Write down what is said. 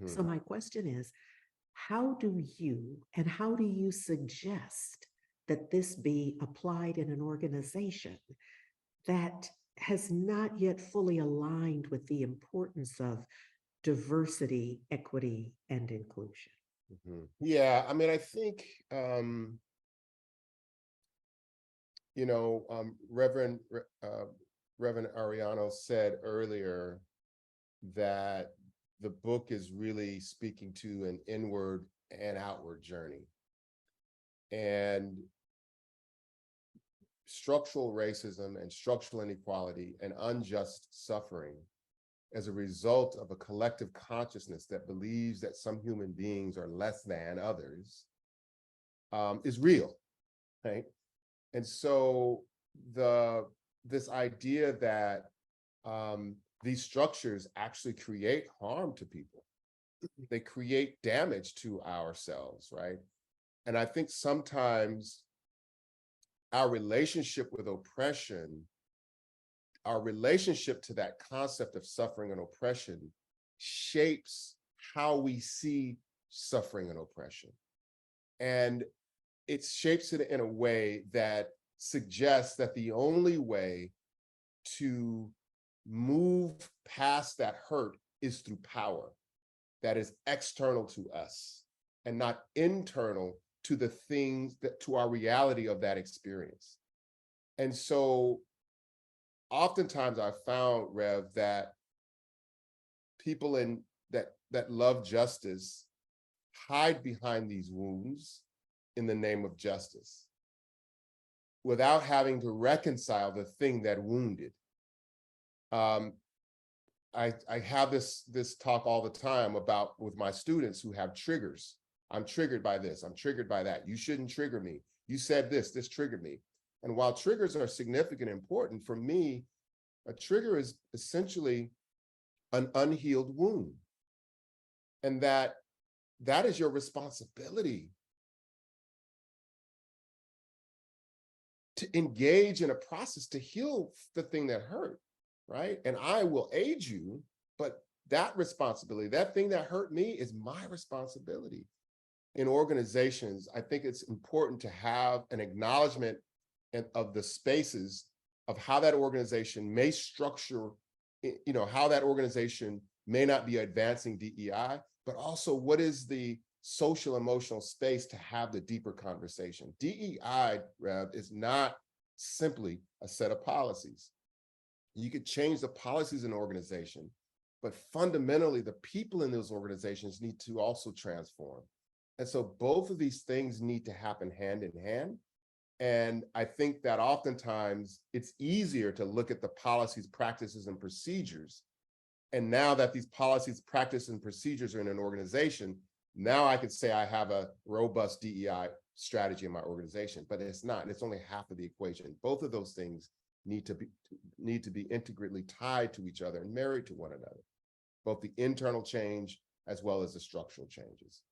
So my question is, how do you suggest that this be applied in an organization that has not yet fully aligned with the importance of diversity, equity, and inclusion? Yeah, I mean, I think, Reverend Reverend Ariano said earlier that the book is really speaking to an inward and outward journey. And structural racism and structural inequality and unjust suffering as a result of a collective consciousness that believes that some human beings are less than others is real, right? And so this idea that these structures actually create harm to people, they create damage to ourselves, right? And I think sometimes our relationship with oppression, our relationship to that concept of suffering and oppression shapes how we see suffering and oppression. And it shapes it in a way that suggests that the only way to move past that hurt is through power that is external to us and not internal to the things that, to our reality of that experience. And so oftentimes I've found, Rev, that people that love justice hide behind these wounds in the name of justice without having to reconcile the thing that wounded. I have this talk all the time about with my students who have triggers. I'm triggered by this, I'm triggered by that. You shouldn't trigger me. You said this triggered me. And while triggers are significant and important, for me, a trigger is essentially an unhealed wound. And that is your responsibility to engage in a process to heal the thing that hurt, right? And I will aid you, but that responsibility, that thing that hurt me is my responsibility. In organizations, I think it's important to have an acknowledgement of the spaces of how that organization may structure, how that organization may not be advancing DEI, but also what is the social emotional space to have the deeper conversation. DEI, Rev, is not simply a set of policies. You could change the policies in an organization, but fundamentally the people in those organizations need to also transform. And so both of these things need to happen hand in hand. And I think that oftentimes it's easier to look at the policies, practices, and procedures. And now that these policies, practices, and procedures are in an organization, now I could say I have a robust DEI strategy in my organization, but it's not. It's only half of the equation. Both of those things need to be integrally tied to each other and married to one another, both the internal change as well as the structural changes.